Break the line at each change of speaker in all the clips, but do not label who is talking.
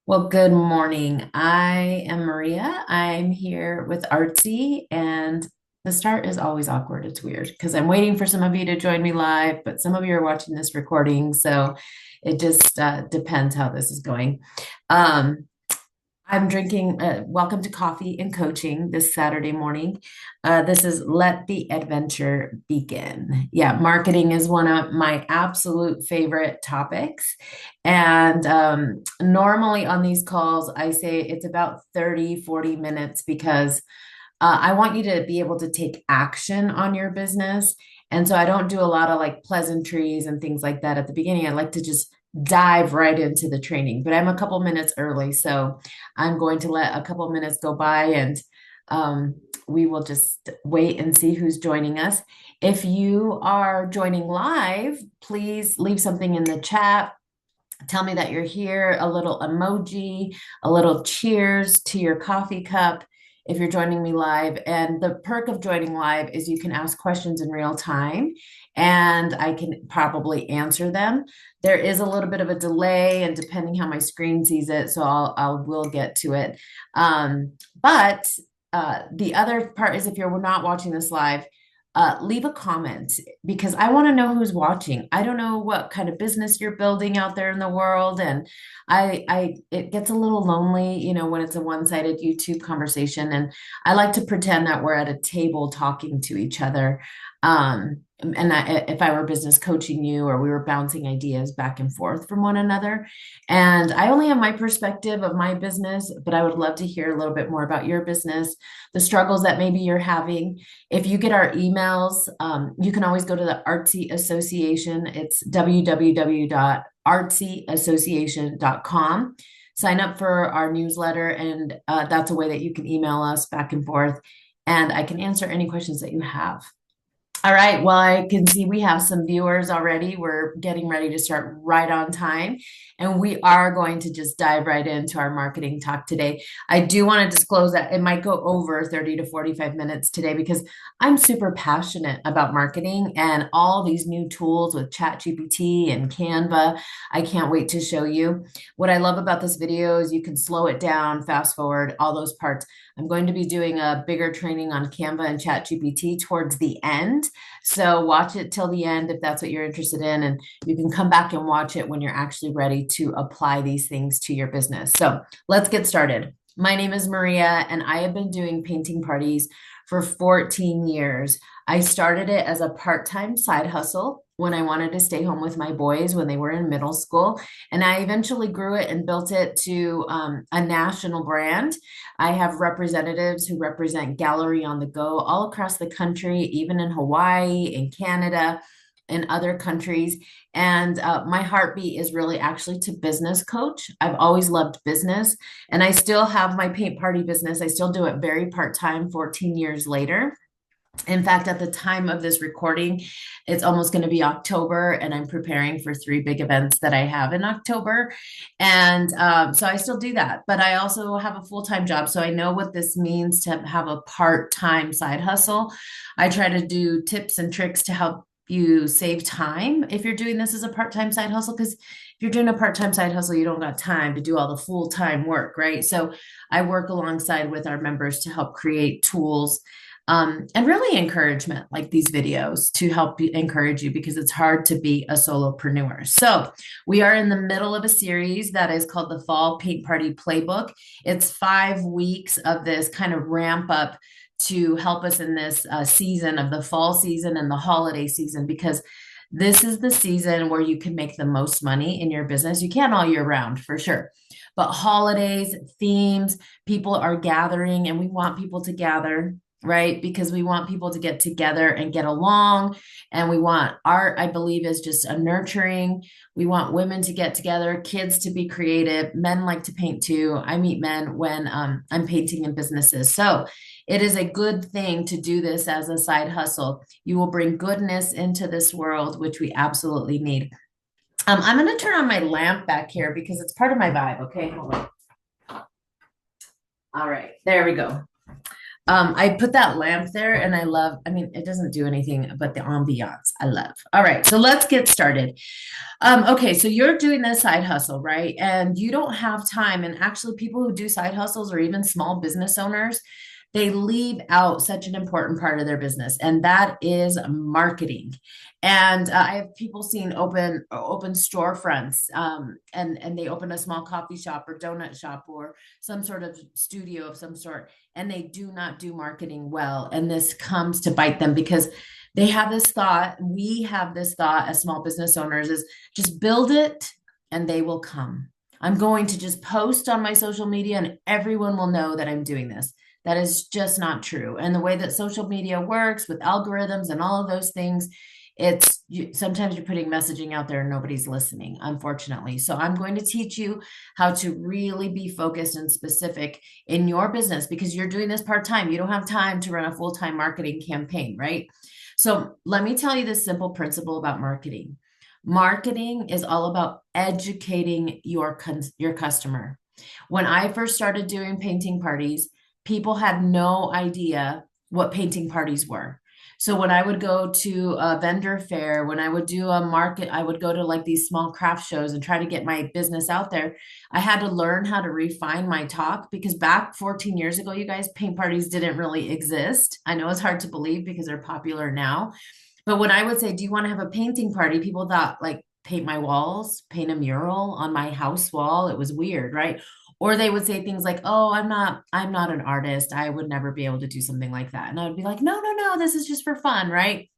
Well, good morning. I am Maria. I'm here with Artsy, and the start is always awkward. It's weird because I'm waiting for some of you to join me live, but some of you are watching this recording, so it just depends how this is going. Um, I'm drinking, welcome to Coffee and Coaching this Saturday morning. This is Let the Adventure Begin. Yeah, marketing is one of my absolute favorite topics. And normally on these calls, I say it's about 30, 40 minutes because I want you to be able to take action on your business. And so I don't do a lot of like pleasantries and things like that at the beginning. I like to just dive right into the training, but I'm a couple minutes early. So I'm going to let a couple minutes go by and um, we will just wait and see who's joining us. If you are joining live, please leave something in the chat. Tell me that you're here, a little emoji, a little cheers to your coffee cup if you're joining me live. And the perk of joining live is you can ask questions in real time and I can probably answer them. There is a little bit of a delay and depending how my screen sees it, so I will get to it. But the other part is if you're not watching this live, leave a comment because I want to know who's watching. I don't know what kind of business you're building out there in the world, and it gets a little lonely, when it's a one-sided YouTube conversation. And I like to pretend that we're at a table talking to each other. And if I were business coaching you, or we were bouncing ideas back and forth from one another. And I only have my perspective of my business, but I would love to hear a little bit more about your business, the struggles that maybe you're having. If you get our emails, you can always go to the Artsy Association. It's www.artsyassociation.com. Sign up for our newsletter, and that's a way that you can email us back and forth, and I can answer any questions that you have. All right. Well, I can see we have some viewers already. We're getting ready to start right on time. And we are going to just dive right into our marketing talk today. I do want to disclose that it might go over 30 to 45 minutes today because I'm super passionate about marketing and all these new tools with ChatGPT and Canva. I can't wait to show you. What I love about this video is you can slow it down, fast forward, all those parts. I'm going to be doing a bigger training on Canva and ChatGPT towards the end. So watch it till the end if that's what you're interested in, and you can come back and watch it when you're actually ready to apply these things to your business. So let's get started. My name is Maria, and I have been doing painting parties for 14 years. I started it as a part-time side hustle when I wanted to stay home with my boys when they were in middle school. And I eventually grew it and built it to a national brand. I have representatives who represent Gallery on the Go all across the country, even in Hawaii, in Canada, and other countries. And my heartbeat is really actually to business coach. I've always loved business, and I still have my paint party business. I still do it very part-time 14 years later. In fact, at the time of this recording, it's almost going to be October, and I'm preparing for three big events that I have in October. And so I still do that, but I also have a full-time job. So I know what this means to have a part-time side hustle. I try to do tips and tricks to help you save time if you're doing this as a part-time side hustle. Because if you're doing a part-time side hustle, you don't got time to do all the full-time work, right? So I work alongside with our members to help create tools and really encouragement like these videos to help encourage you because it's hard to be a solopreneur. So we are in the middle of a series that is called the Fall Paint Party Playbook. It's 5 weeks of this kind of ramp up to help us in this season of the fall season and the holiday season, because this is the season where you can make the most money in your business. You can all year round for sure, but holidays, themes, people are gathering, and we want people to gather, right? Because we want people to get together and get along. And we want art, I believe, is just a nurturing. We want women to get together, kids to be creative. Men like to paint too. I meet men when I'm painting in businesses. So it is a good thing to do this as a side hustle. You will bring goodness into this world, which we absolutely need. I'm going to turn on my lamp back here because it's part of my vibe. Okay, hold on. All right, there we go. I put that lamp there and I mean, it doesn't do anything, but the ambiance I love. All right, so let's get started. Okay, so you're doing this side hustle, right? And you don't have time. And actually, people who do side hustles or even small business owners, they leave out such an important part of their business, and that is marketing. And I have people seeing open storefronts, and they open a small coffee shop or donut shop or some sort of studio of some sort, and they do not do marketing well. And this comes to bite them because they have this thought. We have this thought as small business owners is just build it and they will come. I'm going to just post on my social media and everyone will know that I'm doing this. That is just not true. And the way that social media works with algorithms and all of those things, sometimes you're putting messaging out there and nobody's listening, unfortunately. So I'm going to teach you how to really be focused and specific in your business because you're doing this part-time. You don't have time to run a full-time marketing campaign, right? So let me tell you this simple principle about marketing. Marketing is all about educating your customer. When I first started doing painting parties, people had no idea what painting parties were. So when I would go to a vendor fair, when I would do a market, I would go to like these small craft shows and try to get my business out there. I had to learn how to refine my talk because back 14 years ago, you guys, paint parties didn't really exist. I know it's hard to believe because they're popular now. But when I would say, do you want to have a painting party? People thought like paint my walls, paint a mural on my house wall. It was weird, right? Or they would say things like, "Oh, I'm not an artist. I would never be able to do something like that." And I would be like, "No, no, no, this is just for fun, right?"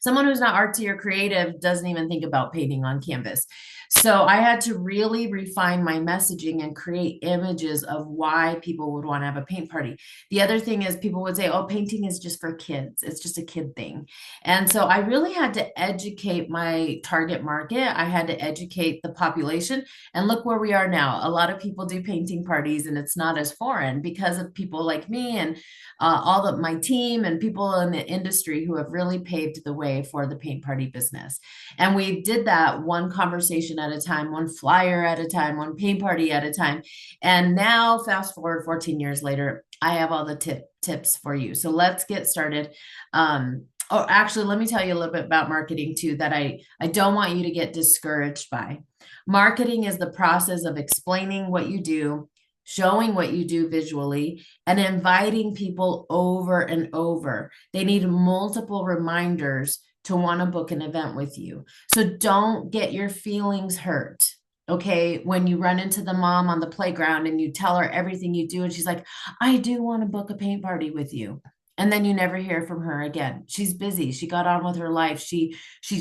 Someone who's not artsy or creative doesn't even think about painting on canvas. So I had to really refine my messaging and create images of why people would want to have a paint party. The other thing is people would say, oh, painting is just for kids. It's just a kid thing. And so I really had to educate my target market. I had to educate the population. And look where we are now. A lot of people do painting parties and it's not as foreign because of people like me and all of my team and people in the industry who have really paved the way for the paint party business. And we did that one conversation at a time, one flyer at a time, one paint party at a time. And now, fast forward 14 years later, I have all the tips for you. So let's get started. Oh, actually, let me tell you a little bit about marketing too, that I don't want you to get discouraged by. Marketing is the process of explaining what you do, showing what you do visually, and inviting people over and over. They need multiple reminders to want to book an event with you. So don't get your feelings hurt. Okay, when you run into the mom on the playground and you tell her everything you do, and she's like, I do want to book a paint party with you. And then you never hear from her again. She's busy. She got on with her life. She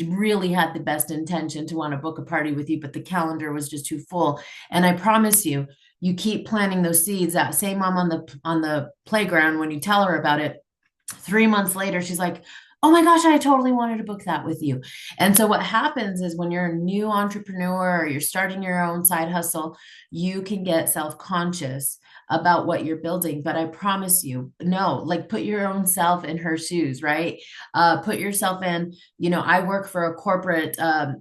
really had the best intention to want to book a party with you, but the calendar was just too full. And I promise you, you keep planting those seeds. That same mom on the playground, when you tell her about it, 3 months later, she's like, oh my gosh, I totally wanted to book that with you. And so what happens is when you're a new entrepreneur or you're starting your own side hustle, you can get self-conscious about what you're building. But I promise you, no, like put your own self in her shoes, right? Put yourself in, I work for a corporate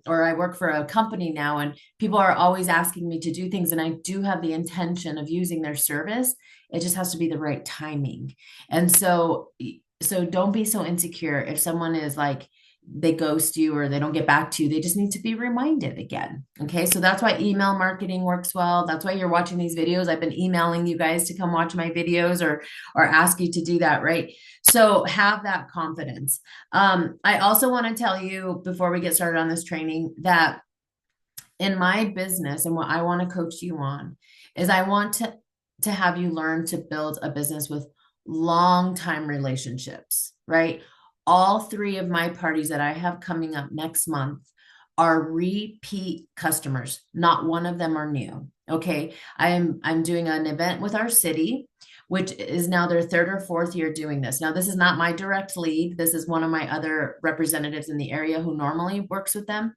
or I work for a company now, and people are always asking me to do things. And I do have the intention of using their service. It just has to be the right timing. And so don't be so insecure if someone is like they ghost you or they don't get back to you. They just need to be reminded again. Okay, so that's why email marketing works well. That's why you're watching these videos. I've been emailing you guys to come watch my videos or ask you to do that, right? So have that confidence. I also want to tell you before we get started on this training that in my business and what I want to coach you on is I want to have you learn to build a business with long time relationships, right? All three of my parties that I have coming up next month are repeat customers. Not one of them are new. Okay. I'm doing an event with our city, which is now their third or fourth year doing this. Now, this is not my direct lead. This is one of my other representatives in the area who normally works with them.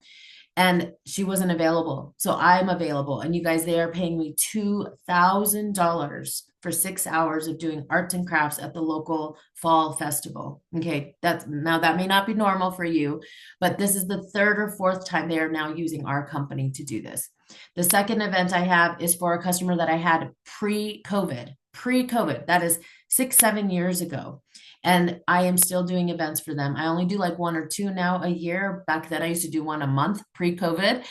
And she wasn't available. So I'm available. And you guys, they are paying me $2,000 for 6 hours of doing arts and crafts at the local fall festival. Okay. That may not be normal for you, but this is the third or fourth time they are now using our company to do this. The second event I have is for a customer that I had pre-COVID. pre-COVID. That is 6, 7 years ago. And I am still doing events for them. I only do like one or two now a year. Back then, I used to do one a month pre-COVID,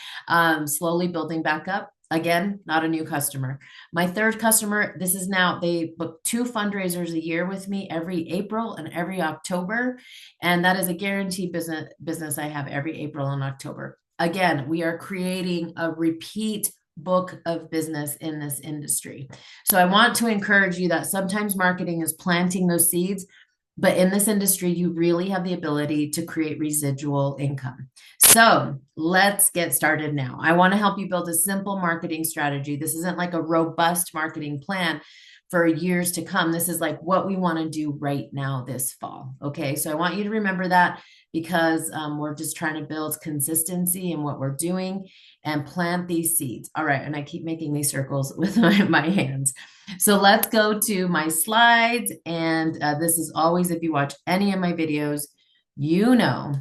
slowly building back up. Again, not a new customer. My third customer, this is now, they book 2 fundraisers a year with me every April and every October. And that is a guaranteed business I have every April and October. Again, we are creating a repeat book of business in this industry. So I want to encourage you that sometimes marketing is planting those seeds, but in this industry, you really have the ability to create residual income. So let's get started now. I want to help you build a simple marketing strategy. This isn't like a robust marketing plan for years to come. This is like what we want to do right now this fall. Okay. So I want you to remember that because we're just trying to build consistency in what we're doing and plant these seeds. All right. And I keep making these circles with my hands. So let's go to my slides. And this is always, if you watch any of my videos, you know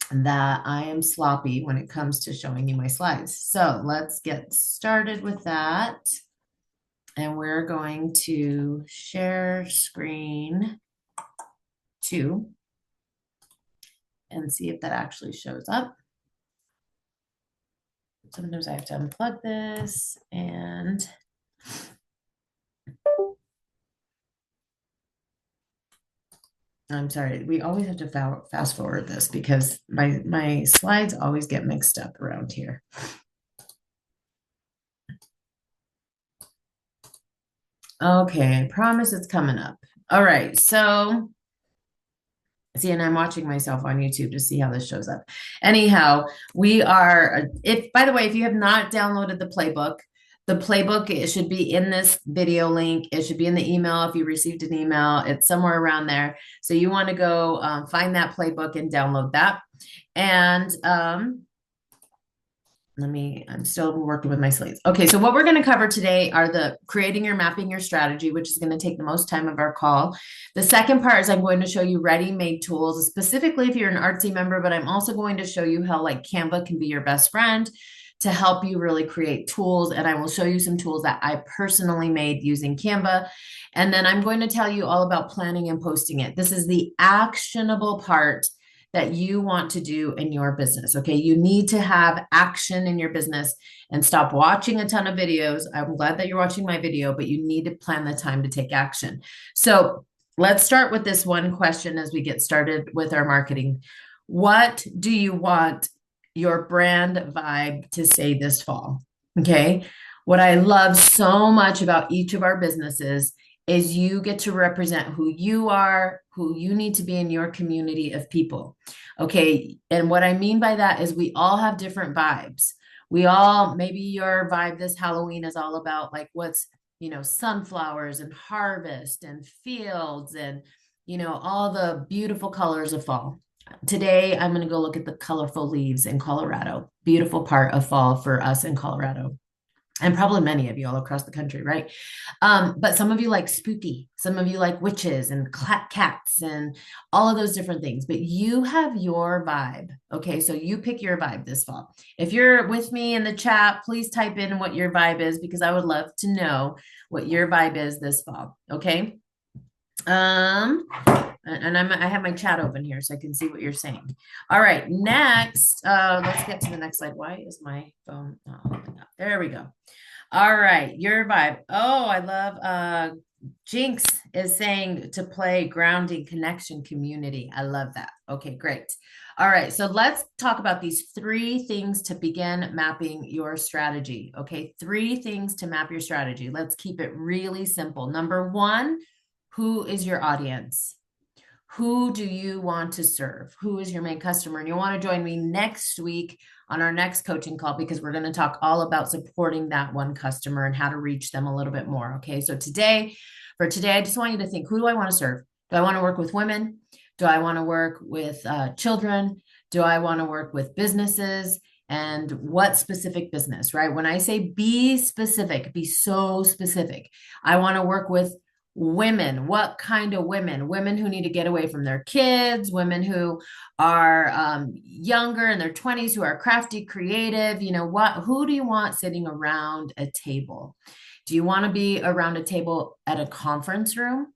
that I am sloppy when it comes to showing you my slides. So let's get started with that. And we're going to share screen 2 and see if that actually shows up. Sometimes I have to unplug this and I'm sorry, we always have to fast forward this because my slides always get mixed up around here. Okay, I promise it's coming up. All right, so see, and I'm watching myself on YouTube to see how this shows up. Anyhow, we are, by the way, if you have not downloaded the playbook, it should be in this video link. It should be in the email if you received an email. It's somewhere around there. So you want to go find that playbook and download that. And I'm still working with my slides. Okay, so what we're going to cover today are the creating or mapping your strategy, which is going to take the most time of our call. The second part is I'm going to show you ready-made tools, specifically if you're an Artsy member, but I'm also going to show you how like Canva can be your best friend to help you really create tools. And I will show you some tools that I personally made using Canva. And then I'm going to tell you all about planning and posting it. This is the actionable part that you want to do in your business. Okay. You need to have action in your business and stop watching a ton of videos. I'm glad that you're watching my video, but you need to plan the time to take action. So let's start with this one question as we get started with our marketing. What do you want your brand vibe to say this fall? Okay. What I love so much about each of our businesses is you get to represent who you are, who you need to be in your community of people. Okay. And what I mean by that is we all have different vibes. Maybe your vibe this Halloween is all about like what's, sunflowers and harvest and fields and, all the beautiful colors of fall. Today, I'm going to go look at the colorful leaves in Colorado. Beautiful part of fall for us in Colorado. And probably many of you all across the country, right? But some of you like spooky, some of you like witches and cats and all of those different things. But you have your vibe. Okay, so you pick your vibe this fall. If you're with me in the chat, please type in what your vibe is because I would love to know what your vibe is this fall. Okay. And I have my chat open here so I can see what you're saying. All right, next, let's get to the next slide. Why is my phone not holding up? There we go. All right, your vibe. Oh, I love Jinx is saying to play grounding connection community. I love that. Okay, great. All right, so let's talk about these 3 things to begin mapping your strategy. Okay, 3 things to map your strategy. Let's keep it really simple. Number 1, who is your audience? Who do you want to serve? Who is your main customer? And you'll want to join me next week on our next coaching call because we're going to talk all about supporting that one customer and how to reach them a little bit more. Okay. So for today, I just want you to think, who do I want to serve? Do I want to work with women? Do I want to work with children? Do I want to work with businesses? And what specific business, right? When I say be specific, be so specific. I want to work with Women, what kind of women? Women who need to get away from their kids, women who are younger in their 20s, who are crafty, creative. Who do you want sitting around a table? Do you want to be around a table at a conference room?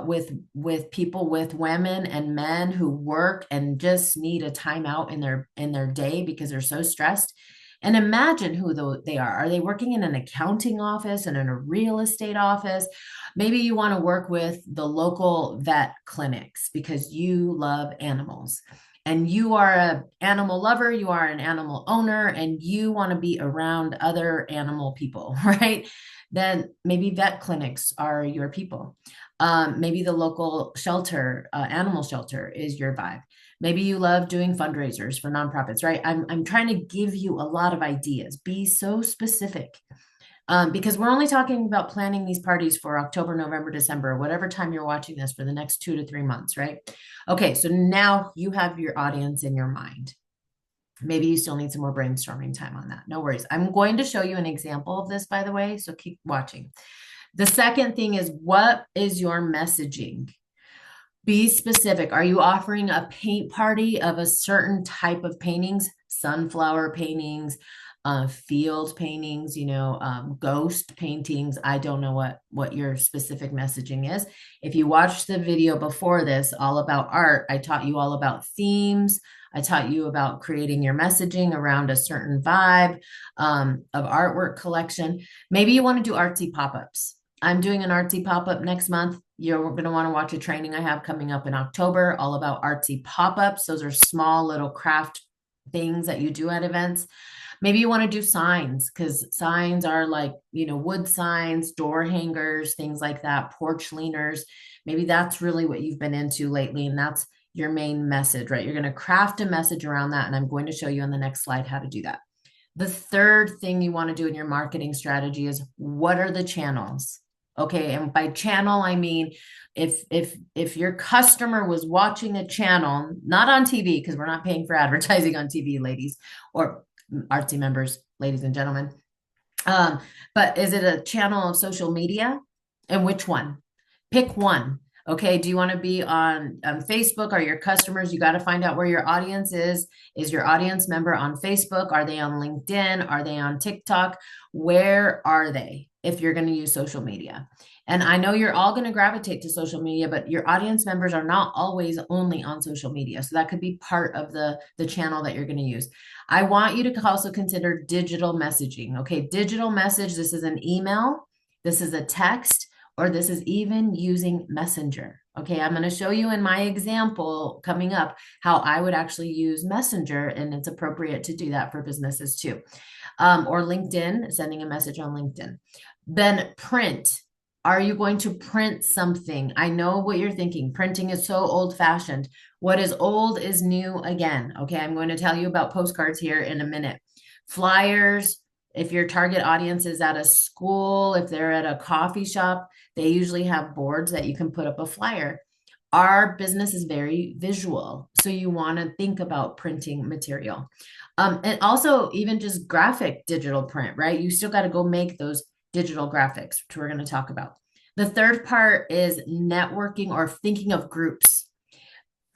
With people, with women and men who work and just need a timeout in their day because they're so stressed. And imagine who they are. Are they working in an accounting office and in a real estate office? Maybe you want to work with the local vet clinics because you love animals and you are an animal lover, you are an animal owner, and you want to be around other animal people, right? Then maybe vet clinics are your people. Maybe the local shelter, animal shelter is your vibe. Maybe you love doing fundraisers for nonprofits, right? I'm trying to give you a lot of ideas. Be so specific. Because we're only talking about planning these parties for October, November, December, whatever time you're watching this for the next 2 to 3 months, right? Okay, so now you have your audience in your mind. Maybe you still need some more brainstorming time on that. No worries. I'm going to show you an example of this, by the way, so keep watching. The second thing is, what is your messaging? Be specific. Are you offering a paint party of a certain type of paintings, sunflower paintings, field paintings, ghost paintings? I don't know what your specific messaging is. If you watched the video before this, all about art, I taught you all about themes. I taught you about creating your messaging around a certain vibe of artwork collection. Maybe you want to do artsy pop-ups. I'm doing an artsy pop-up next month. You're going to want to watch a training I have coming up in October, all about artsy pop-ups. Those are small little craft things that you do at events. Maybe you want to do signs, because signs are like, wood signs, door hangers, things like that, porch leaners. Maybe that's really what you've been into lately, and that's your main message, right? You're going to craft a message around that, and I'm going to show you on the next slide how to do that. The third thing you want to do in your marketing strategy is, what are the channels? Okay, and by channel, I mean if your customer was watching a channel, not on TV, because we're not paying for advertising on TV, ladies, or artsy members, ladies and gentlemen. But is it a channel of social media? And which one? Pick one. Okay, do you want to be on Facebook? Are your customers? You got to find out where your audience is. Is your audience member on Facebook? Are they on LinkedIn? Are they on TikTok? Where are they if you're going to use social media? And I know you're all going to gravitate to social media, but your audience members are not always only on social media. So that could be part of the channel that you're going to use. I want you to also consider digital messaging. Okay, digital message, this is an email, this is a text, or this is even using Messenger. Okay, I'm going to show you in my example coming up how I would actually use Messenger, and it's appropriate to do that for businesses too. Or LinkedIn, sending a message on LinkedIn. Then print. Are you going to print something? I know what you're thinking. Printing is so old-fashioned. What is old is new again. Okay, I'm going to tell you about postcards here in a minute. Flyers, if your target audience is at a school, if they're at a coffee shop, they usually have boards that you can put up a flyer. Our business is very visual, so you want to think about printing material. And also even just graphic digital print, right? You still got to go make those digital graphics, which we're going to talk about. The third part is networking or thinking of groups.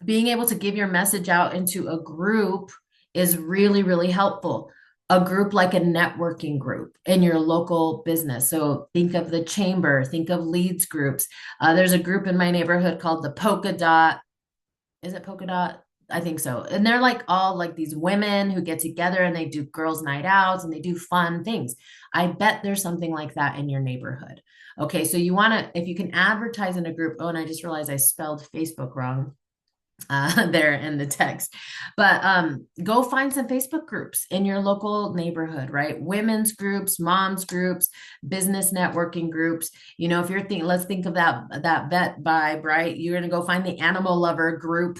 Being able to give your message out into a group is really, really helpful. A group like a networking group in your local business. So think of the chamber, think of leads groups. There's a group in my neighborhood called the Polka Dot. Is it Polka Dot? I think so. And they're like all like these women who get together and they do girls' night outs and they do fun things. I bet there's something like that in your neighborhood. Okay, so you want to, if you can advertise in a group. Oh, and I just realized I spelled Facebook wrong there in the text. But go find some Facebook groups in your local neighborhood, right? Women's groups, moms groups, business networking groups. If you're thinking, let's think of that vet vibe, right? You're going to go find the animal lover group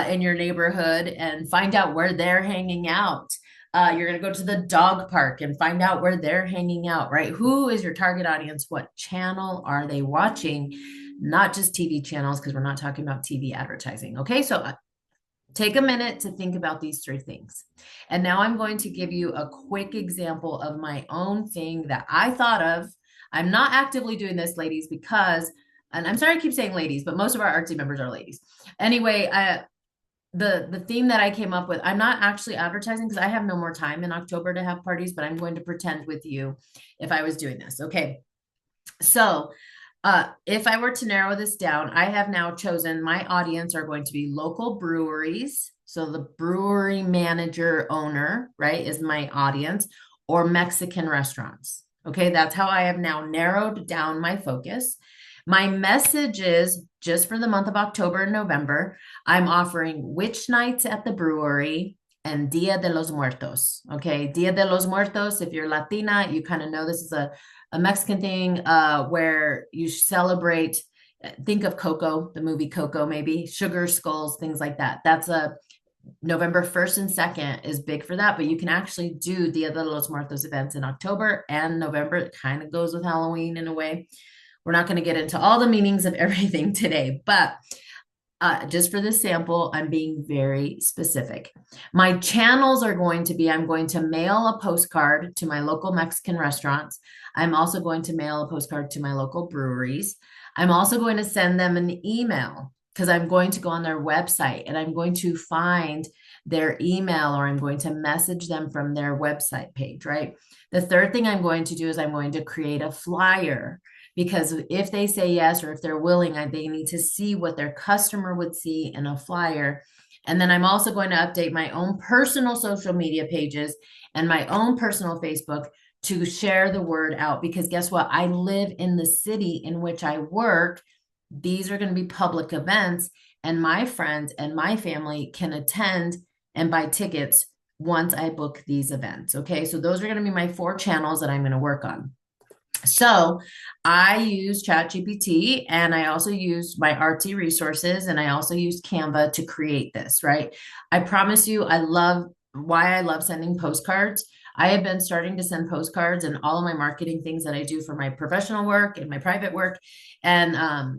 in your neighborhood and find out where they're hanging out. You're going to go to the dog park and find out where they're hanging out, right? Who is your target audience? What channel are they watching? Not just TV channels, because we're not talking about TV advertising. Okay, so take a minute to think about these three things. And now I'm going to give you a quick example of my own thing that I thought of. I'm not actively doing this, ladies, because, and I'm sorry I keep saying ladies, but most of our Artsy members are ladies. Anyway, the theme that I came up with, I'm not actually advertising because I have no more time in October to have parties, but I'm going to pretend with you if I was doing this. Okay. So if I were to narrow this down, I have now chosen my audience are going to be local breweries. So the brewery manager owner, right, is my audience, or Mexican restaurants. Okay, that's how I have now narrowed down my focus. My message is just for the month of October and November, I'm offering witch nights at the brewery and Dia de los Muertos. Okay, Dia de los Muertos, if you're Latina, you kind of know this is a Mexican thing where you celebrate, think of Coco, the movie Coco, maybe sugar skulls, things like that. That's a November 1st and 2nd is big for that, but you can actually do Dia de los Muertos events in October and November. It kind of goes with Halloween in a way. We're not going to get into all the meanings of everything today, but just for this sample, I'm being very specific. My channels are going to be, I'm going to mail a postcard to my local Mexican restaurants. I'm also going to mail a postcard to my local breweries. I'm also going to send them an email because I'm going to go on their website and I'm going to find their email or I'm going to message them from their website page, right? The third thing I'm going to do is I'm going to create a flyer because if they say yes or if they're willing, they need to see what their customer would see in a flyer. And then I'm also going to update my own personal social media pages and my own personal Facebook to share the word out because guess what? I live in the city in which I work. These are going to be public events, and my friends and my family can attend and buy tickets once I book these events. Okay, so those are going to be my 4 channels that I'm going to work on. So I use ChatGPT and I also used my Artsy resources and I also used Canva to create this, right? I promise you, I love sending postcards. I have been starting to send postcards and all of my marketing things that I do for my professional work and my private work and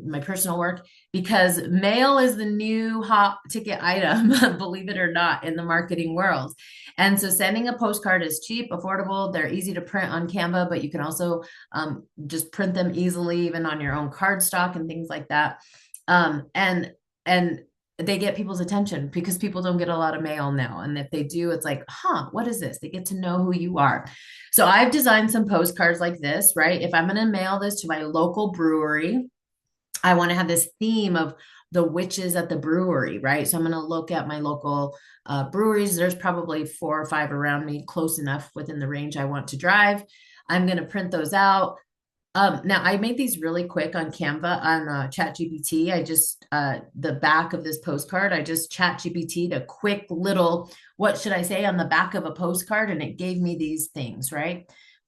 my personal work because mail is the new hot ticket item, believe it or not, in the marketing world. And so sending a postcard is cheap, affordable. They're easy to print on Canva, but you can also just print them easily, even on your own cardstock and things like that. And they get people's attention because people don't get a lot of mail now. And if they do, it's like, what is this? They get to know who you are. So I've designed some postcards like this, right? If I'm going to mail this to my local brewery, I want to have this theme of the witches at the brewery, right? So I'm going to look at my local breweries. There's probably 4 or 5 around me, close enough within the range I want to drive. I'm going to print those out. Now I made these really quick on Canva on ChatGPT. I just the back of this postcard, I just ChatGPT'd a quick little, what should I say, on the back of a postcard, and it gave me these things, right?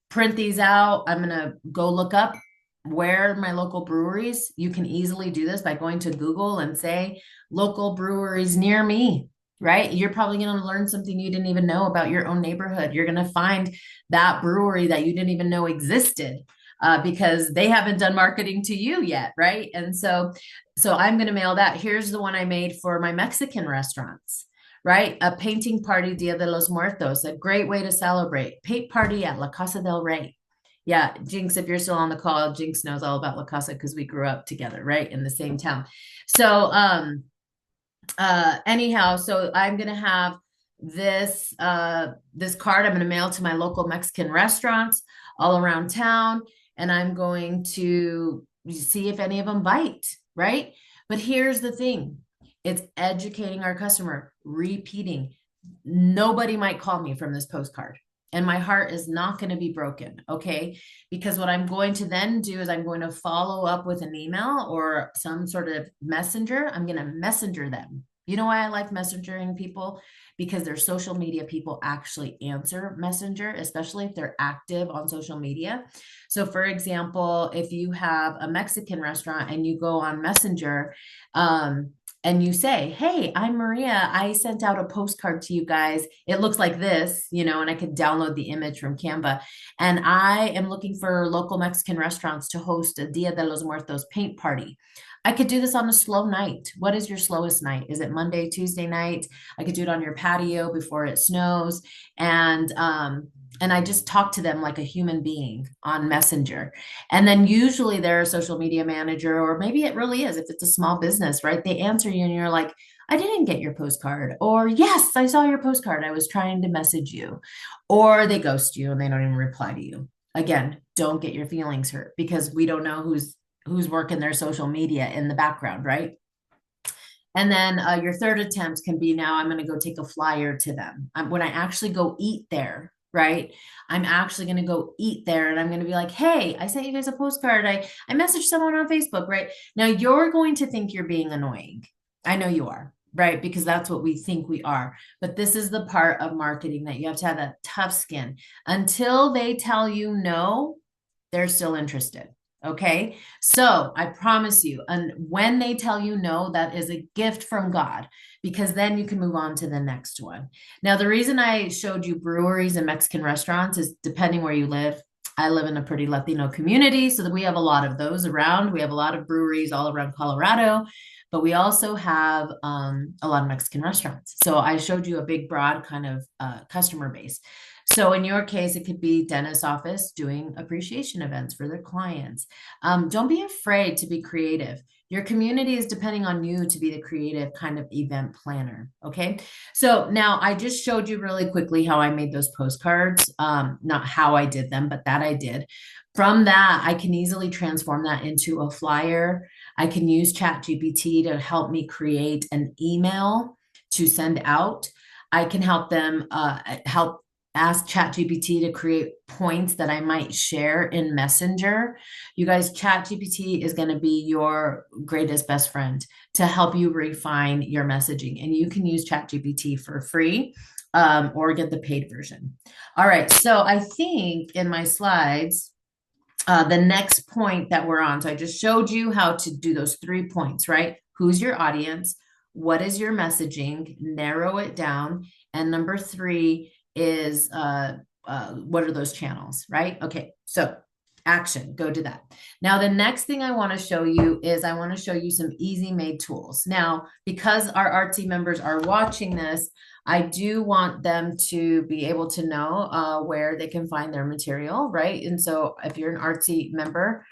Print these out. I'm gonna go look up where my local breweries. You can easily do this by going to Google and say local breweries near me. Right? You're probably going to learn something you didn't even know about your own neighborhood. You're going to find that brewery that you didn't even know existed because they haven't done marketing to you yet, right? And so I'm going to mail that. Here's the one I made for my Mexican restaurants, right? A painting party, Dia de los Muertos, a great way to celebrate. Paint party at La Casa del Rey. Yeah, Jinx, if you're still on the call, Jinx knows all about La Casa because we grew up together, right, in the same town. So, anyhow, so I'm going to have this card I'm going to mail to my local Mexican restaurants all around town, and I'm going to see if any of them bite, right? But here's the thing. It's educating our customer, repeating. Nobody might call me from this postcard. And my heart is not going to be broken, okay? Because what I'm going to then do is I'm going to follow up with an email or some sort of messenger. I'm going to messenger them. You know why I like messengering people? Because their social media people actually answer Messenger, especially if they're active on social media. So for example, if you have a Mexican restaurant and you go on Messenger, and you say, hey, I'm Maria. I sent out a postcard to you guys. It looks like this, and I could download the image from Canva. And I am looking for local Mexican restaurants to host a Dia de los Muertos paint party. I could do this on a slow night. What is your slowest night? Is it Monday, Tuesday night? I could do it on your patio before it snows. And and I just talk to them like a human being on Messenger. And then usually they're a social media manager, or maybe it really is if it's a small business, right? They answer you and you're like, I didn't get your postcard. Or, yes, I saw your postcard. I was trying to message you. Or they ghost you and they don't even reply to you. Again, don't get your feelings hurt because we don't know who's working their social media in the background, right? And then your third attempt can be, now I'm going to go take a flyer to them. When I actually go eat there, right? I'm actually going to go eat there and I'm going to be like, hey, I sent you guys a postcard. I messaged someone on Facebook, right? Now you're going to think you're being annoying. I know you are, right? Because that's what we think we are. But this is the part of marketing that you have to have that tough skin. Until they tell you no, they're still interested. Okay. So I promise you, and when they tell you no, that is a gift from God, because then you can move on to the next one. Now, the reason I showed you breweries and Mexican restaurants is depending where you live. I live in a pretty Latino community, so that we have a lot of those around. We have a lot of breweries all around Colorado, but we also have a lot of Mexican restaurants. So I showed you a big, broad kind of customer base. So in your case, it could be dentist office doing appreciation events for their clients. Don't be afraid to be creative. Your community is depending on you to be the creative kind of event planner. Okay. So now I just showed you really quickly how I made those postcards. Not how I did them, but that I did. From that, I can easily transform that into a flyer. I can use ChatGPT to help me create an email to send out. I can help them help ask ChatGPT to create points that I might share in Messenger. You guys, ChatGPT is going to be your greatest best friend to help you refine your messaging. And you can use ChatGPT for free or get the paid version. All right. So I think in my slides, the next point that we're on, so I just showed you how to do those 3 points, right? Who's your audience? What is your messaging? Narrow it down. And number 3 is what are those channels, right? Okay, so action, go to that. Now, the next thing I want to show you is I want to show you some easy made tools. Now, because our Artsy members are watching this, I do want them to be able to know where they can find their material, right? And so if you're an Artsy member,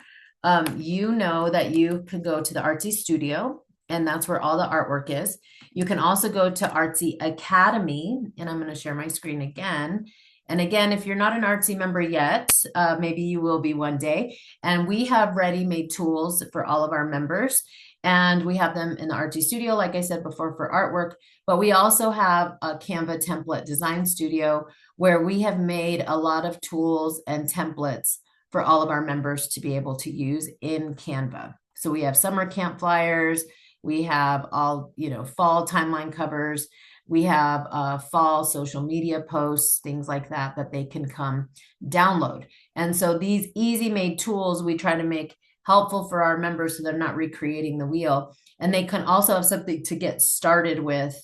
you know that you can go to the Artsy Studio, and that's where all the artwork is. You can also go to Artsy Academy, and I'm going to share my screen again. And again, if you're not an Artsy member yet, maybe you will be one day. And we have ready-made tools for all of our members. And we have them in the Artsy Studio, like I said before, for artwork. But we also have a Canva template design studio where we have made a lot of tools and templates for all of our members to be able to use in Canva. So we have summer camp flyers, we have all, fall timeline covers, we have fall social media posts, things like that, that they can come download. And so these easy made tools, we try to make helpful for our members so they're not recreating the wheel. And they can also have something to get started with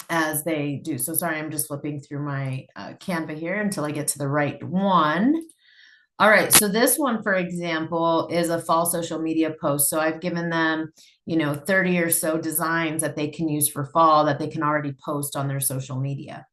as they do. So sorry, I'm just flipping through my Canva here until I get to the right one. All right, so this one, for example, is a fall social media post. So I've given them, 30 or so designs that they can use for fall that they can already post on their social media.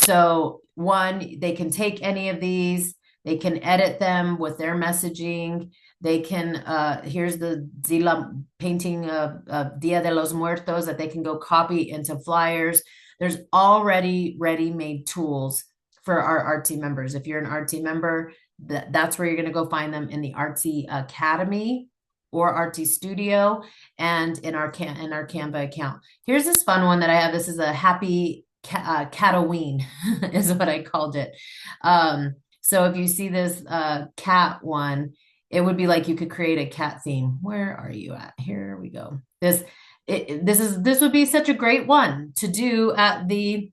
So one, they can take any of these, they can edit them with their messaging. They can, here's the Zila painting of Dia de los Muertos that they can go copy into flyers. There's already ready-made tools for our Artsy members. If you're an Artsy member, that's where you're going to go find them in the Artsy Academy or Artsy Studio and in our Canva account. Here's this fun one that I have. This is a happy Catoween is what I called it. So if you see this cat one, it would be like you could create a cat theme. Where are you at? Here we go. This would be such a great one to do at the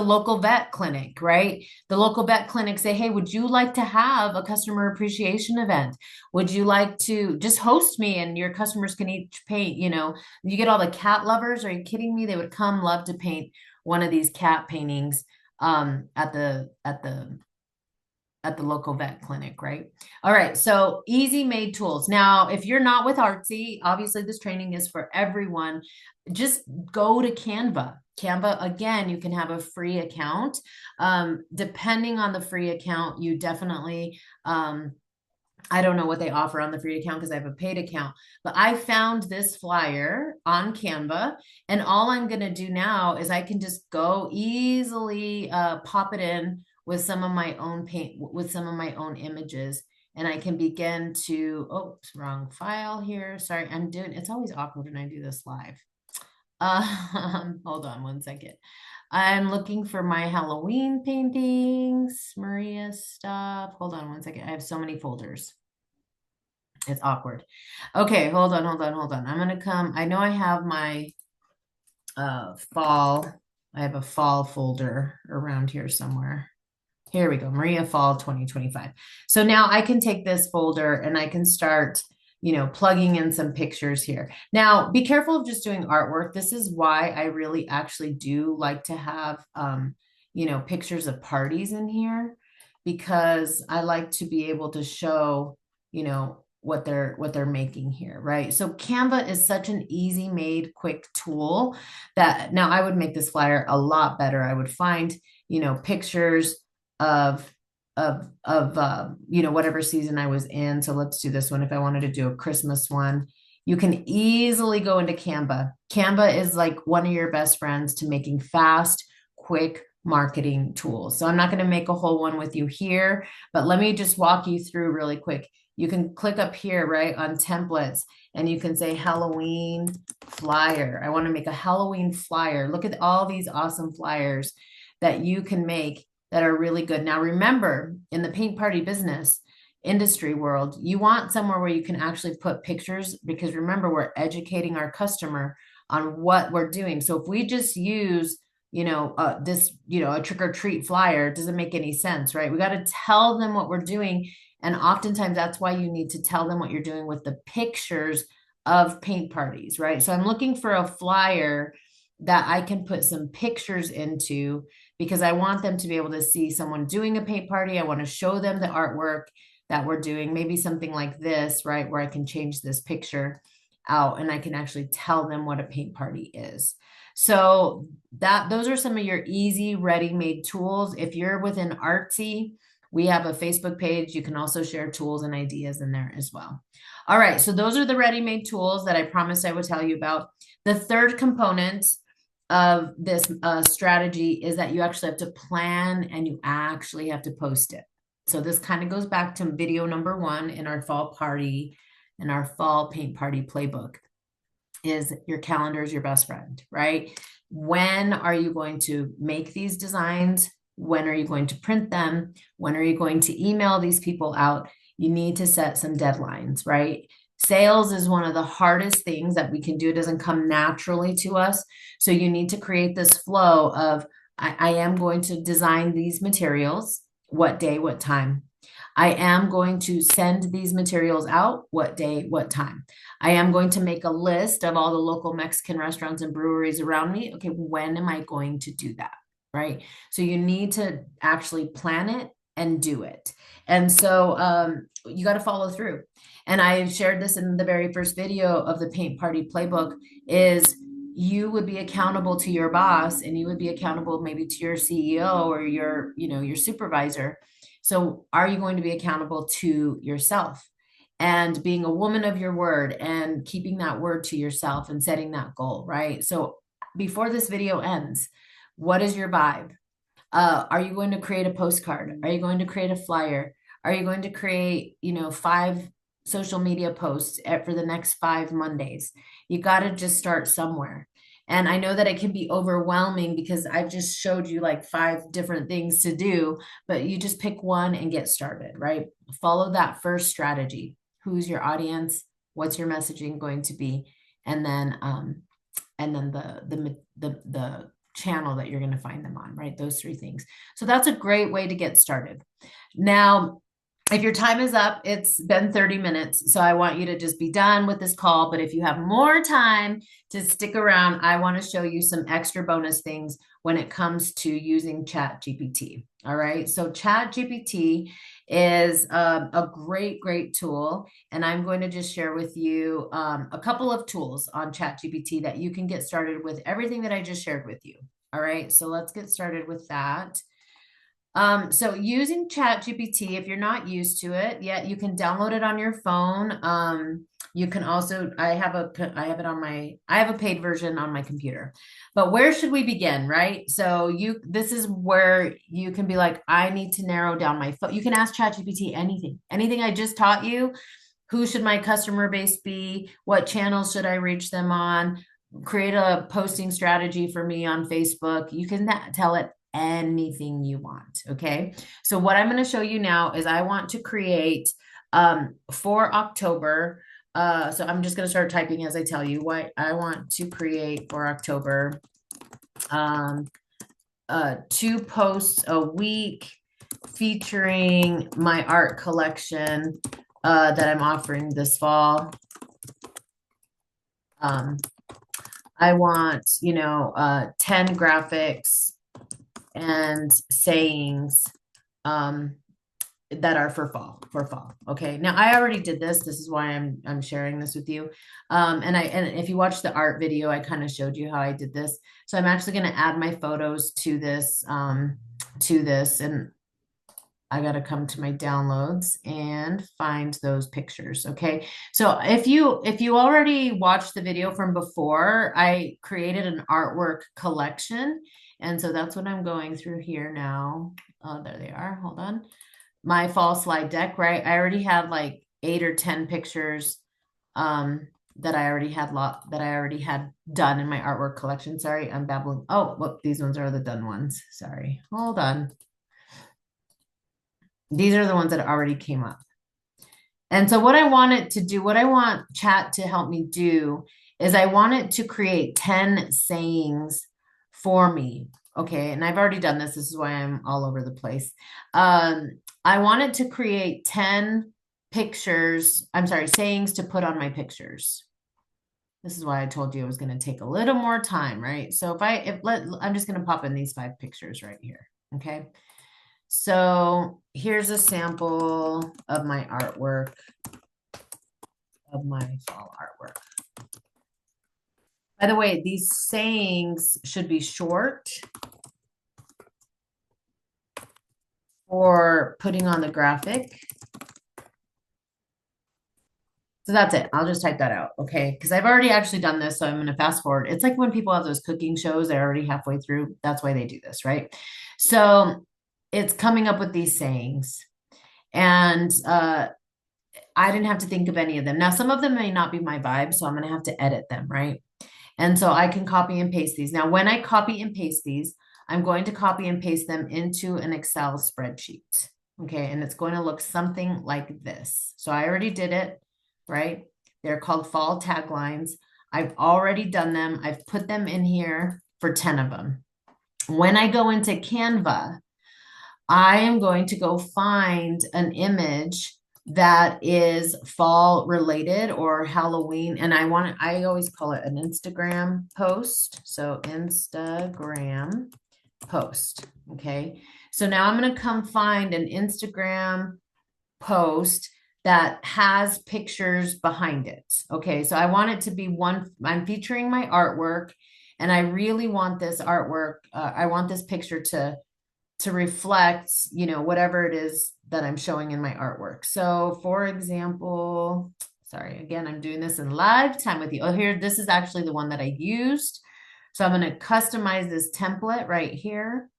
local vet clinic, right? The local vet clinic say, hey, would you like to have a customer appreciation event? Would you like to just host me and your customers can each paint, you get all the cat lovers. Are you kidding me? They would come love to paint one of these cat paintings at the at the local vet clinic, right? All right, so easy made tools. Now, if you're not with Artsy, obviously this training is for everyone. Just go to Canva. Canva, again, you can have a free account. Depending on the free account, you definitely I don't know what they offer on the free account because I have a paid account, but I found this flyer on Canva, and all I'm going to do now is I can just go easily pop it in with some of my own paint, with some of my own images, and I can begin to, oh, wrong file here. Sorry, it's always awkward when I do this live. Hold on one second. I'm looking for my Halloween paintings, Maria stuff. Hold on one second. I have so many folders. It's awkward. Okay, hold on. I'm gonna come. I know I have my fall. I have a fall folder around here somewhere. Here we go, Maria Fall 2025. So now I can take this folder and I can start, plugging in some pictures here. Now, be careful of just doing artwork. This is why I really actually do like to have, pictures of parties in here, because I like to be able to show, what they're making here, right? So Canva is such an easy made quick tool that now I would make this flyer a lot better. I would find, pictures of whatever season I was in. So let's do this one. If I wanted to do a Christmas one, you can easily go into Canva. Canva is like one of your best friends to making fast, quick marketing tools. So I'm not going to make a whole one with you here, but let me just walk you through really quick. You can click up here, right, on templates, and you can say Halloween flyer. I want to make a Halloween flyer. Look at all these awesome flyers that you can make that are really good. Now, remember, in the paint party business industry world, you want somewhere where you can actually put pictures, because remember, we're educating our customer on what we're doing. So if we just use, a trick or treat flyer, it doesn't make any sense, right? We got to tell them what we're doing. And oftentimes that's why you need to tell them what you're doing with the pictures of paint parties, right? So I'm looking for a flyer that I can put some pictures into, because I want them to be able to see someone doing a paint party. I want to show them the artwork that we're doing, maybe something like this, right? Where I can change this picture out and I can actually tell them what a paint party is. So those are some of your easy ready-made tools. If you're within Artsy, we have a Facebook page. You can also share tools and ideas in there as well. All right, so those are the ready-made tools that I promised I would tell you about. The third component of this strategy is that you actually have to plan and you actually have to post it. So this kind of goes back to video number 1 in our fall paint party playbook. Is your calendar is your best friend, right? When are you going to make these designs? When are you going to print them? When are you going to email these people out? You need to set some deadlines, right? Sales is one of the hardest things that we can do. It doesn't come naturally to us. So you need to create this flow of, I am going to design these materials. What day, what time? I am going to send these materials out. What day, what time? I am going to make a list of all the local Mexican restaurants and breweries around me. Okay, when am I going to do that? Right? So you need to actually plan it and do it. And so you got to follow through. And I shared this in the very first video of the Paint Party Playbook, is you would be accountable to your boss, and you would be accountable maybe to your CEO or your supervisor. So are you going to be accountable to yourself and being a woman of your word and keeping that word to yourself and setting that goal, right? So before this video ends, what is your vibe? Are you going to create a postcard? Are you going to create a flyer? Are you going to create, 5 social media posts for the next 5 Mondays? You got to just start somewhere. And I know that it can be overwhelming because I've just showed you like 5 different things to do, but you just pick one and get started, right? Follow that first strategy. Who's your audience? What's your messaging going to be? And then the channel that you're going to find them on, right? Those 3 things. So that's a great way to get started. Now, if your time is up, it's been 30 minutes. So I want you to just be done with this call. But if you have more time to stick around, I want to show you some extra bonus things when it comes to using Chat GPT. All right. So Chat GPT is a great, great tool. And I'm going to just share with you a couple of tools on Chat GPT that you can get started with everything that I just shared with you. All right. So let's get started with that. So using ChatGPT, if you're not used to it yet, you can download it on your phone. You can also, I have a paid version on my computer. But where should we begin, right? So this is where you can be like, I need to narrow down my phone. You can ask ChatGPT anything I just taught you. Who should my customer base be? What channels should I reach them on? Create a posting strategy for me on Facebook. You can tell it anything you want. Okay. So what I'm going to show you now is I want to create for October. So I'm just going to start typing as I tell you what I want to create for October. 2 posts a week featuring my art collection that I'm offering this fall. I want, 10 graphics and sayings that are for fall. Okay. Now I already did this. This is why I'm sharing this with you. And if you watch the art video, I kind of showed you how I did this. So I'm actually going to add my photos to this, and I got to come to my downloads and find those pictures. Okay. So if you already watched the video from before, I created an artwork collection. And so that's what I'm going through here now. Oh, there they are. Hold on. My fall slide deck, right? I already had like 8 or 10 pictures that I already had done in my artwork collection. Sorry, I'm babbling. Oh, look, these ones are the done ones. Sorry. Hold on. These are the ones that already came up. And so what I want chat to help me do is I want it to create 10 sayings for me. Okay. And I've already done this. This is why I'm all over the place. I want it to create 10 sayings to put on my pictures. This is why I told you it was going to take a little more time, right? So I'm just going to pop in these 5 pictures right here. Okay. So here's a sample of my artwork, of my fall artwork. By the way, these sayings should be short for putting on the graphic. So that's it. I'll just type that out, okay? Because I've already actually done this, so I'm going to fast forward. It's like when people have those cooking shows, they're already halfway through. That's why they do this, right? So it's coming up with these sayings. And I didn't have to think of any of them. Now, some of them may not be my vibe, so I'm going to have to edit them, right? And so I can copy and paste these. Now, when I copy and paste these, I'm going to copy and paste them into an Excel spreadsheet. Okay. And it's going to look something like this. So I already did it, right? They're called fall taglines. I've already done them. I've put them in here for 10 of them. When I go into Canva, I am going to go find an image that is fall related or Halloween. And I always call it an Instagram post. So Instagram post. Okay. So now I'm going to come find an Instagram post that has pictures behind it. Okay. So I want it to be I'm featuring my artwork and I really want this artwork. I want this picture to reflect, whatever it is that I'm showing in my artwork. So for example, sorry, again, I'm doing this in live time with you. Oh, here, this is actually the one that I used. So I'm going to customize this template right here.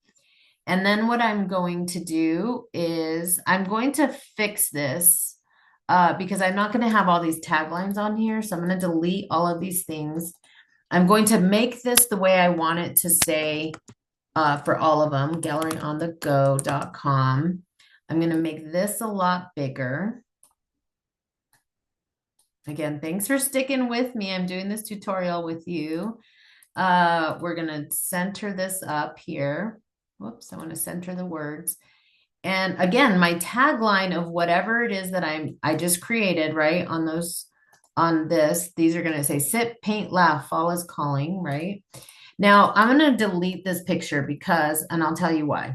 And then what I'm going to do is I'm going to fix this because I'm not going to have all these taglines on here. So I'm going to delete all of these things. I'm going to make this the way I want it to say for all of them, galleryonthego.com. I'm going to make this a lot bigger. Again, thanks for sticking with me. I'm doing this tutorial with you. We're going to center this up here. Whoops, I want to center the words. And again, my tagline of whatever it is that I just created, right? On this, these are going to say sit, paint, laugh, fall is calling, right? Now I'm going to delete this picture because, and I'll tell you why.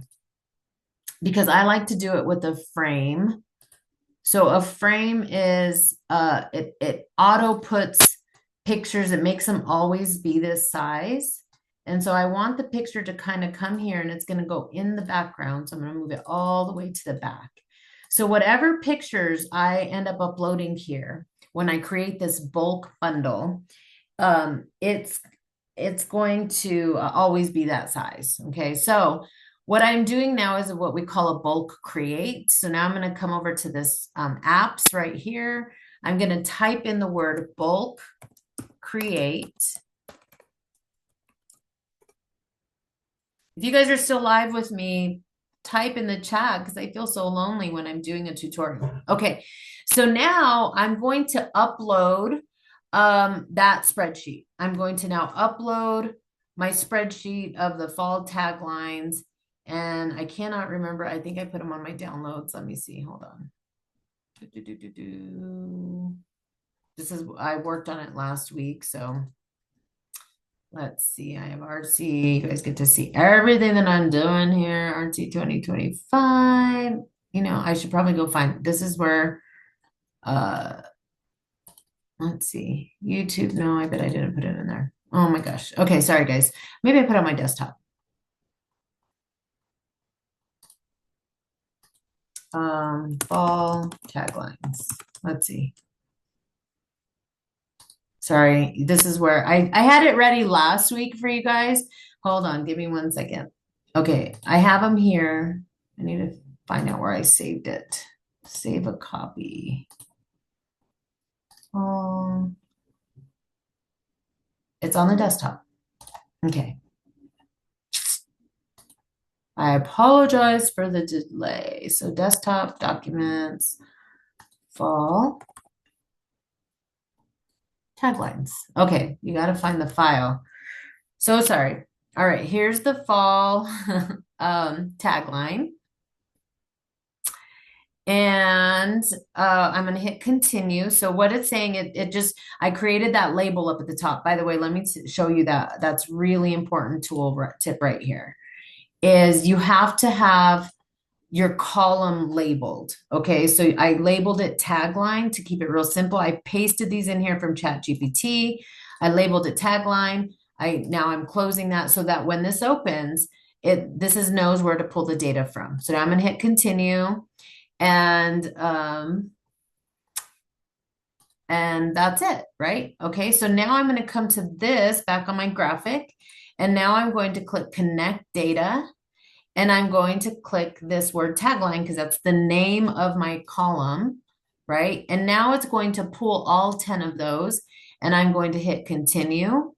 Because I like to do it with a frame. So a frame is it auto puts pictures, it makes them always be this size. And so I want the picture to kind of come here and it's going to go in the background. So I'm going to move it all the way to the back. So whatever pictures I end up uploading here, when I create this bulk bundle, it's going to always be that size. Okay, so what I'm doing now is what we call a bulk create. So now I'm going to come over to this apps right here. I'm going to type in the word bulk create. If you guys are still live with me, type in the chat because I feel so lonely when I'm doing a tutorial. Okay, so now I'm going to upload that spreadsheet. I'm going to now upload my spreadsheet of the fall taglines. And I cannot remember. I think I put them on my downloads. Let me see. Hold on. This is, I worked on it last week. So let's see. I have Artsy. You guys get to see everything that I'm doing here. Artsy 2025. You know, I should probably go find, this is where, let's see. YouTube. No, I bet I didn't put it in there. Oh my gosh. Okay. Sorry, guys. Maybe I put it on my desktop. Fall taglines. Let's see. Sorry, this is where I had it ready last week for you guys. Hold on, give me 1 second. Okay, I have them here. I need to find out where I saved it. Save a copy. It's on the desktop. Okay. I apologize for the delay. So desktop documents, fall taglines. Okay, you got to find the file. So sorry. All right, here's the fall tagline. And I'm going to hit continue. So what it's saying, it just, I created that label up at the top. By the way, let me show you that. That's really important tip right here is you have to have your column labeled. Okay, so I labeled it tagline to keep it real simple. I pasted these in here from ChatGPT. I labeled it tagline. Now I'm closing that so that when this opens, this knows where to pull the data from. So now I'm going to hit continue, and that's it, right? Okay, so now I'm going to come to this back on my graphic, and now I'm going to click connect data. And I'm going to click this word tagline because that's the name of my column, right? And now it's going to pull all 10 of those, and I'm going to hit continue,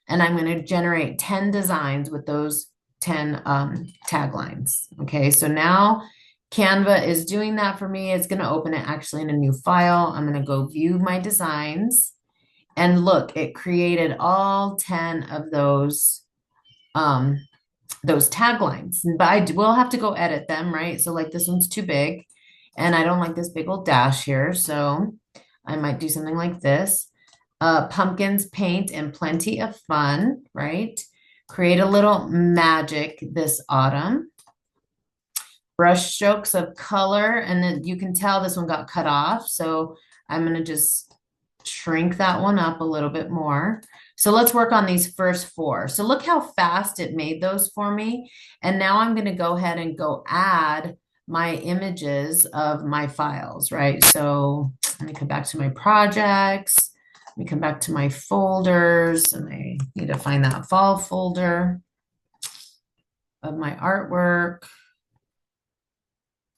and I'm going to generate 10 designs with those 10 taglines. Okay, so now Canva is doing that for me. It's going to open it actually in a new file. I'm going to go view my designs, and look, it created all 10 of those taglines, but I will have to go edit them, right? So like this one's too big and I don't like this big old dash here. So I might do something like this. Pumpkins, paint, and plenty of fun, right? Create a little magic this autumn. Brush strokes of color. And then you can tell this one got cut off. So I'm going to just shrink that one up a little bit more. So let's work on these first 4. So look how fast it made those for me. And now I'm going to go ahead and go add my images of my files, right? So let me come back to my projects. Let me come back to my folders, and I need to find that fall folder of my artwork.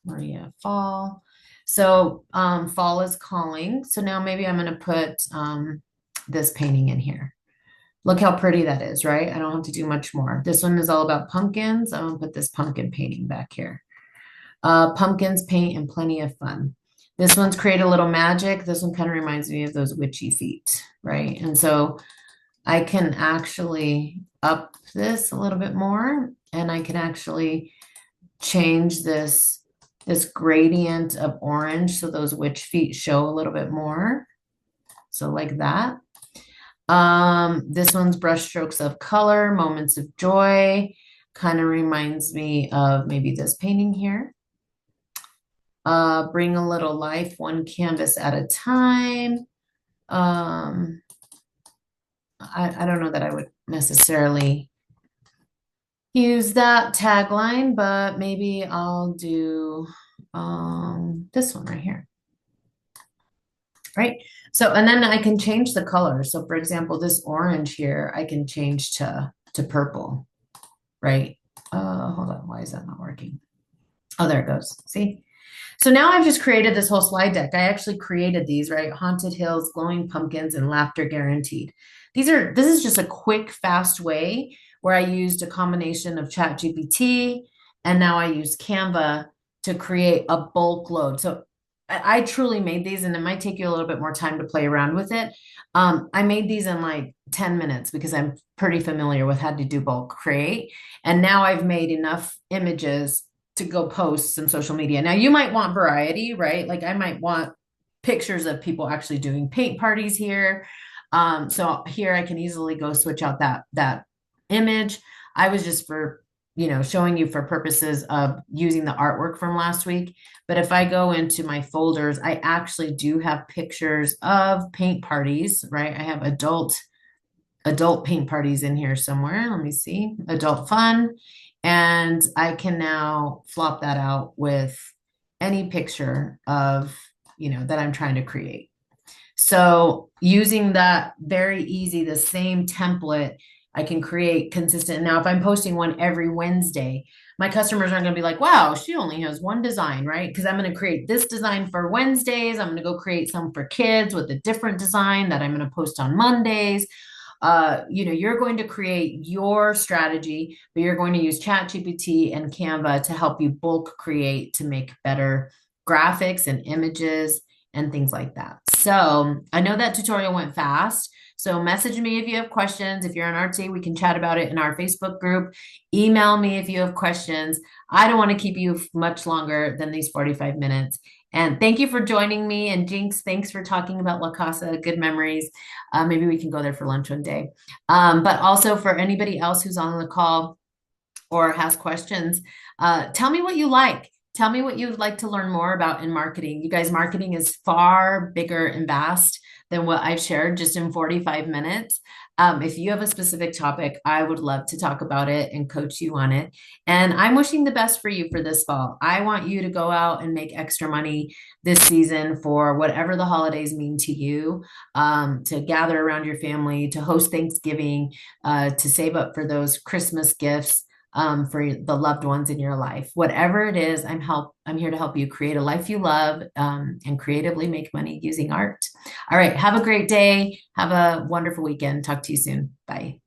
Maria Fall. So fall is calling. So now maybe I'm going to put this painting in here. Look how pretty that is, right? I don't have to do much more. This one is all about pumpkins. I'm going to put this pumpkin painting back here. Pumpkins, paint, and plenty of fun. This one's create a little magic. This one kind of reminds me of those witchy feet, right? And so I can actually up this a little bit more, and I can actually change this this gradient of orange so those witch feet show a little bit more. So like that. This one's brush strokes of color, moments of joy. Kind of reminds me of maybe this painting here. Bring a little life, one canvas at a time. I don't know that I would necessarily use that tagline, but maybe I'll do this one right here. Right? So, and then I can change the color. So for example, this orange here, I can change to purple, right? Hold on, why is that not working? Oh, there it goes. See? So now I've just created this whole slide deck. I actually created these, right? Haunted Hills, Glowing Pumpkins, and Laughter Guaranteed. This is just a quick, fast way where I used a combination of ChatGPT and now I use Canva to create a bulk load. So I truly made these, and it might take you a little bit more time to play around with it. I made these in like 10 minutes because I'm pretty familiar with how to do bulk create. And now I've made enough images to go post some social media. Now you might want variety, right? Like I might want pictures of people actually doing paint parties here. So here I can easily go switch out that image. I was just for showing you for purposes of using the artwork from last week. But if I go into my folders, I actually do have pictures of paint parties, right? I have adult paint parties in here somewhere. Let me see. Adult fun. And I can now flop that out with any picture of, that I'm trying to create. So using that very easy, the same template, I can create consistent. Now, if I'm posting one every Wednesday, my customers aren't going to be like, wow, she only has one design, right? Because I'm going to create this design for Wednesdays. I'm going to go create some for kids with a different design that I'm going to post on Mondays. You're going to create your strategy, but you're going to use ChatGPT and Canva to help you bulk create to make better graphics and images and things like that. So I know that tutorial went fast. So message me if you have questions. If you're on Artsy, we can chat about it in our Facebook group. Email me if you have questions. I don't want to keep you much longer than these 45 minutes. And thank you for joining me. And Jinx, thanks for talking about La Casa. Good memories. Maybe we can go there for lunch one day. But also for anybody else who's on the call or has questions, tell me what you like. Tell me what you'd like to learn more about in marketing. You guys, marketing is far bigger and vast than what I've shared just in 45 minutes. If you have a specific topic, I would love to talk about it and coach you on it. And I'm wishing the best for you for this fall. I want you to go out and make extra money this season for whatever the holidays mean to you, to gather around your family, to host Thanksgiving, to save up for those Christmas gifts. For the loved ones in your life. Whatever it is, I'm here to help you create a life you love, and creatively make money using art. All right. Have a great day. Have a wonderful weekend. Talk to you soon. Bye.